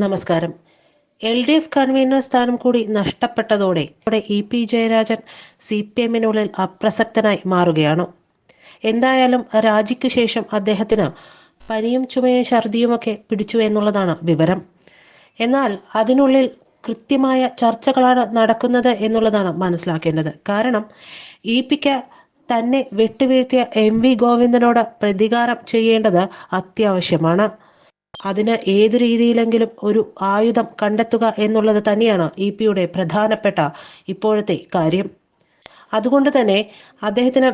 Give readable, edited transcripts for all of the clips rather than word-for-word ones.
നമസ്കാരം. LDF convener സ്ഥാനം കൂടി നഷ്ടപ്പെട്ടതോടെ EP ജയരാജൻ CPM-നുള്ളിൽ അപ്രസക്തനായി മാറുകയാണ്. എന്തായാലും രാജിക്ക് ശേഷം അദ്ദേഹത്തിന് പനിയും ചുമയും ഛർദിയുമൊക്കെ പിടിച്ചു എന്നുള്ളതാണ് വിവരം. എന്നാൽ അതിനുള്ളിൽ കൃത്യമായ ചർച്ചകളാണ് നടക്കുന്നത് എന്നുള്ളതാണ് മനസ്സിലാക്കേണ്ടത്. കാരണം EPക്ക് തന്നെ വെട്ടുവീഴ്ത്തിയ MV ഗോവിന്ദനോട് പ്രതികാരം ചെയ്യേണ്ടത് അത്യാവശ്യമാണ്. അതിന് ഏതു രീതിയിലെങ്കിലും ഒരു ആയുധം കണ്ടെത്തുക എന്നുള്ളത് തന്നെയാണ് EP-യുടെ പ്രധാനപ്പെട്ട ഇപ്പോഴത്തെ കാര്യം. അതുകൊണ്ട് തന്നെ അദ്ദേഹത്തിന്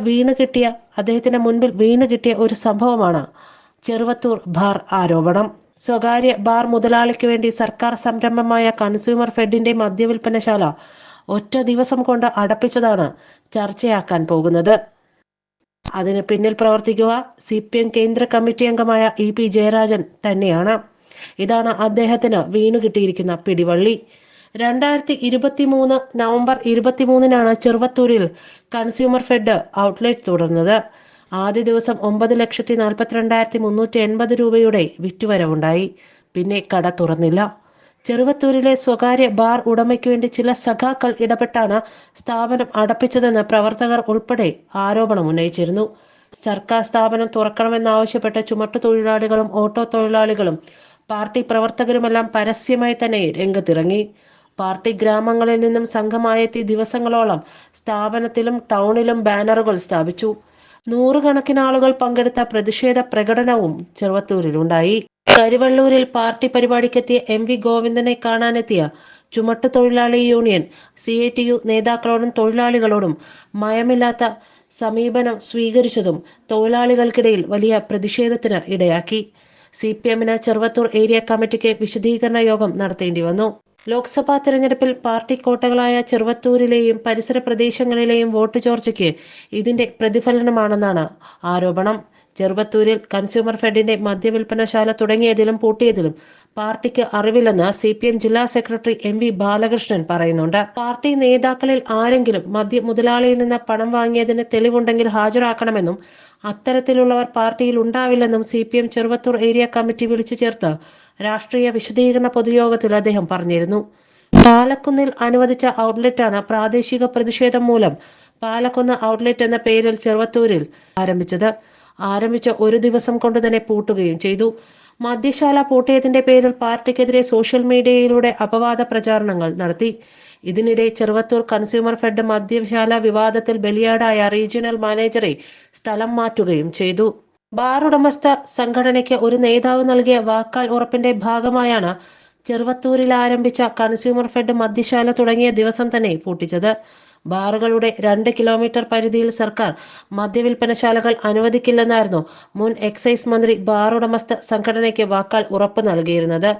മുൻപിൽ വീണ് കിട്ടിയ ഒരു സംഭവമാണ് ചെറുവത്തൂർ ബാർ ആരോപണം. സ്വകാര്യ ബാർ മുതലാളിക്ക് വേണ്ടി സർക്കാർ സംരംഭമായ കൺസ്യൂമർ ഫെഡിന്റെ മദ്യവിൽപ്പനശാല ഒറ്റ ദിവസം കൊണ്ട് അടപ്പിച്ചതാണ് ചർച്ചയാക്കാൻ പോകുന്നത്. അതിന് പിന്നിൽ പ്രവർത്തിക്കുക CPM കേന്ദ്ര കമ്മിറ്റി അംഗമായ EP ജയരാജൻ തന്നെയാണ്. ഇതാണ് അദ്ദേഹത്തിന് വീണു കിട്ടിയിരിക്കുന്ന പിടിവള്ളി. 2023 നവംബർ 23-നാണ് ചെറുവത്തൂരിൽ കൺസ്യൂമർ ഫെഡ് ഔട്ട്ലെറ്റ് തുറന്നത്. ആദ്യ ദിവസം 9,42,380 രൂപയുടെ വിറ്റുവരവുണ്ടായി. പിന്നെ കട തുറന്നില്ല. ചെറുവത്തൂരിലെ സ്വകാര്യ ബാർ ഉടമയ്ക്ക് വേണ്ടി ചില സഖാക്കൾ ഇടപെട്ടാണ് സ്ഥാപനം അടപ്പിച്ചതെന്ന് പ്രവർത്തകർ ഉൾപ്പെടെ ആരോപണം ഉന്നയിച്ചിരുന്നു. സർക്കാർ സ്ഥാപനം തുറക്കണമെന്നാവശ്യപ്പെട്ട് ചുമട്ടുതൊഴിലാളികളും ഓട്ടോ തൊഴിലാളികളും പാർട്ടി പ്രവർത്തകരുമെല്ലാം പരസ്യമായി തന്നെ രംഗത്തിറങ്ങി. പാർട്ടി ഗ്രാമങ്ങളിൽ നിന്നും സംഘമായെത്തി ദിവസങ്ങളോളം സ്ഥാപനത്തിലും ടൗണിലും ബാനറുകൾ സ്ഥാപിച്ചു. നൂറുകണക്കിന് ആളുകൾ പങ്കെടുത്ത പ്രതിഷേധ പ്രകടനവും ചെറുവത്തൂരിലുണ്ടായി. കരിവള്ളൂരിൽ പാർട്ടി പരിപാടിക്കെത്തിയ MV ഗോവിന്ദനെ കാണാനെത്തിയ ചുമട്ടുതൊഴിലാളി യൂണിയൻ CITU നേതാക്കളോടും തൊഴിലാളികളോടും മയമില്ലാത്ത സമീപനം സ്വീകരിച്ചതും തൊഴിലാളികൾക്കിടയിൽ വലിയ പ്രതിഷേധത്തിന് ഇടയാക്കി. CPM-ന് ചെറുവത്തൂർ ഏരിയ കമ്മിറ്റിക്ക് വിശദീകരണ യോഗം നടത്തേണ്ടി വന്നു. ലോക്സഭാ തെരഞ്ഞെടുപ്പിൽ പാർട്ടി കോട്ടകളായ ചെറുവത്തൂരിലെയും പരിസര പ്രദേശങ്ങളിലെയും വോട്ട് ചോർച്ചയ്ക്ക് ഇതിന്റെ പ്രതിഫലനമാണെന്നാണ് ആരോപണം. ചെറുവത്തൂരിൽ കൺസ്യൂമർ ഫെഡിന്റെ മദ്യവിൽപ്പനശാല തുടങ്ങിയതിലും പൂട്ടിയതിലും പാർട്ടിക്ക് അറിവില്ലെന്ന് CPM ജില്ലാ സെക്രട്ടറി MV ബാലകൃഷ്ണൻ പറയുന്നുണ്ട്. പാർട്ടി നേതാക്കളിൽ ആരെങ്കിലും മദ്യ മുതലാളിയിൽ നിന്ന് പണം വാങ്ങിയതിന് തെളിവുണ്ടെങ്കിൽ ഹാജരാക്കണമെന്നും അത്തരത്തിലുള്ളവർ പാർട്ടിയിൽ ഉണ്ടാവില്ലെന്നും CPM ചെറുവത്തൂർ ഏരിയ കമ്മിറ്റി വിളിച്ചു ചേർത്ത് രാഷ്ട്രീയ വിശദീകരണ പൊതുയോഗത്തിൽ അദ്ദേഹം പറഞ്ഞിരുന്നു. പാലക്കുന്നിൽ അനുവദിച്ച ഔട്ട്ലെറ്റാണ് പ്രാദേശിക പ്രതിഷേധം മൂലം പാലക്കുന്ന് ഔട്ട്ലെറ്റ് എന്ന പേരിൽ ചെറുവത്തൂരിൽ ആരംഭിച്ച ഒരു ദിവസം കൊണ്ട് തന്നെ പൂട്ടുകയും ചെയ്തു. മദ്യശാല പൂട്ടിയതിന്റെ പേരിൽ പാർട്ടിക്കെതിരെ സോഷ്യൽ മീഡിയയിലൂടെ അപവാദ പ്രചാരണങ്ങൾ നടത്തി. ഇതിനിടെ ചെറുവത്തൂർ കൺസ്യൂമർ ഫെഡ് മദ്യശാല വിവാദത്തിൽ ബലിയാടായ റീജിയണൽ മാനേജറെ സ്ഥലം മാറ്റുകയും ചെയ്തു. ബാർ ഉടമസ്ഥ സംഘടനയ്ക്ക് ഒരു നേതാവ് നൽകിയ വാക്കാൽ ഉറപ്പിന്റെ ഭാഗമായാണ് ചെറുവത്തൂരിൽ ആരംഭിച്ച കൺസ്യൂമർ ഫെഡ് മദ്യശാല തുടങ്ങിയ ദിവസം തന്നെ പൂട്ടിച്ചത്. ബാറുകളുടെ 2 കിലോമീറ്റർ പരിധിയിൽ സർക്കാർ മദ്യവിൽപ്പനശാലകൾ അനുവദിക്കില്ലെന്നായിരുന്നു മുൻ എക്സൈസ് മന്ത്രി ബാർ ഉടമസ്ഥ സംഘടനയ്ക്ക് വാക്കാൽ ഉറപ്പ് നൽകിയിരുന്നത്.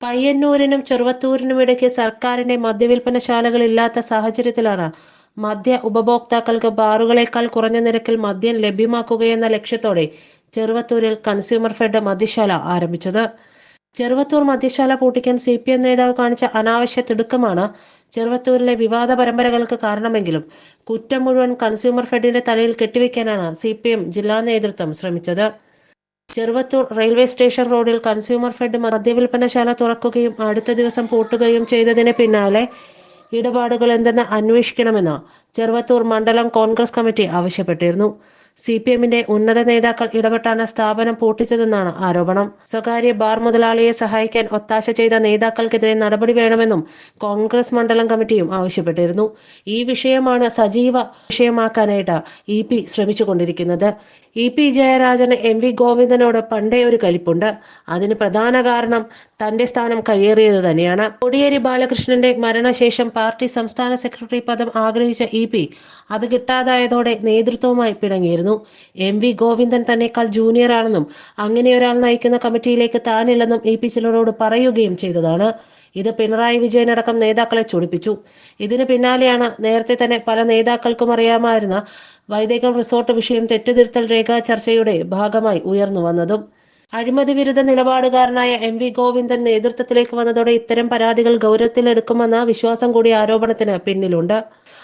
പയ്യന്നൂരിനും ചെറുവത്തൂരിനും ഇടയ്ക്ക് സർക്കാരിന്റെ മദ്യവിൽപ്പനശാലകൾ ഇല്ലാത്ത സാഹചര്യത്തിലാണ് മദ്യ ഉപഭോക്താക്കൾക്ക് ബാറുകളേക്കാൾ കുറഞ്ഞ നിരക്കിൽ മദ്യം ലഭ്യമാക്കുകയെന്ന ലക്ഷ്യത്തോടെ ചെറുവത്തൂരിൽ കൺസ്യൂമർ ഫെഡ് മദ്യശാല ആരംഭിച്ചത്. ചെറുവത്തൂർ മദ്യശാല പൂട്ടിക്കാൻ CPM നേതാവ് കാണിച്ച അനാവശ്യ തിടുക്കമാണ് ചെറുവത്തൂരിലെ വിവാദ പരമ്പരകൾക്ക് കാരണമെങ്കിലും കുറ്റം മുഴുവൻ കൺസ്യൂമർ ഫെഡിന്റെ തലയിൽ കെട്ടിവെക്കാനാണ് CPM ജില്ലാ നേതൃത്വം ശ്രമിച്ചത്. ചെറുവത്തൂർ റെയിൽവേ സ്റ്റേഷൻ റോഡിൽ കൺസ്യൂമർ ഫെഡ് മദ്യവിൽപ്പനശാല തുറക്കുകയും അടുത്ത ദിവസം പൂട്ടുകയും ചെയ്തതിന് പിന്നാലെ ഇടപാടുകൾ എന്തെന്ന് അന്വേഷിക്കണമെന്ന് ചെറുവത്തൂർ മണ്ഡലം കോൺഗ്രസ് കമ്മിറ്റി ആവശ്യപ്പെട്ടിരുന്നു. CPM-ന്റെ ഉന്നത നേതാക്കൾ ഇടപെട്ടാണ് സ്ഥാപനം പൂട്ടിച്ചതെന്നാണ് ആരോപണം. സ്വകാര്യ ബാർ മുതലാളിയെ സഹായിക്കാൻ ഒത്താശ ചെയ്ത നേതാക്കൾക്കെതിരെ നടപടി വേണമെന്നും കോൺഗ്രസ് മണ്ഡലം കമ്മിറ്റിയും ആവശ്യപ്പെട്ടിരുന്നു. ഈ വിഷയമാണ് സജീവ വിഷയമാക്കാനായിട്ട് EP ശ്രമിച്ചുകൊണ്ടിരിക്കുന്നത്. EP ജയരാജന് MV ഗോവിന്ദനോട് പണ്ടേ ഒരു കലിപ്പുണ്ട്. അതിന് പ്രധാന കാരണം തന്റെ സ്ഥാനം കയ്യേറിയത് തന്നെയാണ്. കോടിയേരി ബാലകൃഷ്ണന്റെ മരണശേഷം പാർട്ടി സംസ്ഥാന സെക്രട്ടറി പദം ആഗ്രഹിച്ച EP അത് കിട്ടാതായതോടെ നേതൃത്വവുമായി പിണങ്ങിയിരുന്നു. MV ഗോവിന്ദൻ തന്നെക്കാൾ ജൂനിയർ ആണെന്നും അങ്ങനെ ഒരാൾ നയിക്കുന്ന കമ്മിറ്റിയിലേക്ക് താനില്ലെന്നും EP ചിലരോട് പറയുകയും ചെയ്തതാണ്. ഇത് പിണറായി വിജയനടക്കം നേതാക്കളെ ചൊടിപ്പിച്ചു. ഇതിന് പിന്നാലെയാണ് നേരത്തെ തന്നെ പല നേതാക്കൾക്കും അറിയാമായിരുന്ന വൈദേകം റിസോർട്ട് വിഷയം തെറ്റുതിരുത്തൽ രേഖാ ചർച്ചയുടെ ഭാഗമായി ഉയർന്നു വന്നതും. അഴിമതി വിരുദ്ധ നിലപാടുകാരനായ MV ഗോവിന്ദൻ നേതൃത്വത്തിലേക്ക് വന്നതോടെ ഇത്തരം പരാതികൾ ഗൗരവത്തിലെടുക്കുമെന്ന വിശ്വാസം കൂടി ആരോപണത്തിന് പിന്നിലുണ്ട്.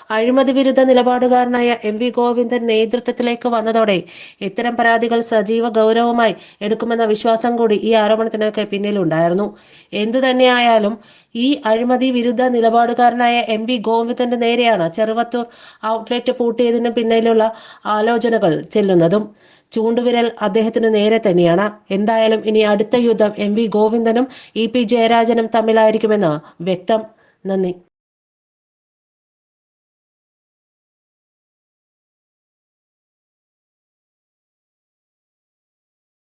അഴിമതി വിരുദ്ധ നിലപാടുകാരനായ MV ഗോവിന്ദൻ നേതൃത്വത്തിലേക്ക് വന്നതോടെ ഇത്തരം പരാതികൾ സജീവ ഗൗരവമായി എടുക്കുമെന്ന വിശ്വാസം കൂടി ഈ ആരോപണത്തിനൊക്കെ പിന്നിലുണ്ടായിരുന്നു. എന്തു തന്നെയായാലും ഈ അഴിമതി വിരുദ്ധ നിലപാടുകാരനായ MV ഗോവിന്ദന്റെ നേരെയാണ് ചെറുവത്തൂർ ഔട്ട്ലെറ്റ് പൂട്ടിയതിന് പിന്നിലുള്ള ആലോചനകൾ ചെല്ലുന്നതും. ചൂണ്ടുവിരൽ അദ്ദേഹത്തിന് നേരെ തന്നെയാണ്. എന്തായാലും ഇനി അടുത്ത യുദ്ധം MV ഗോവിന്ദനും EP ജയരാജനും തമ്മിലായിരിക്കുമെന്ന് വ്യക്തം. നന്ദി.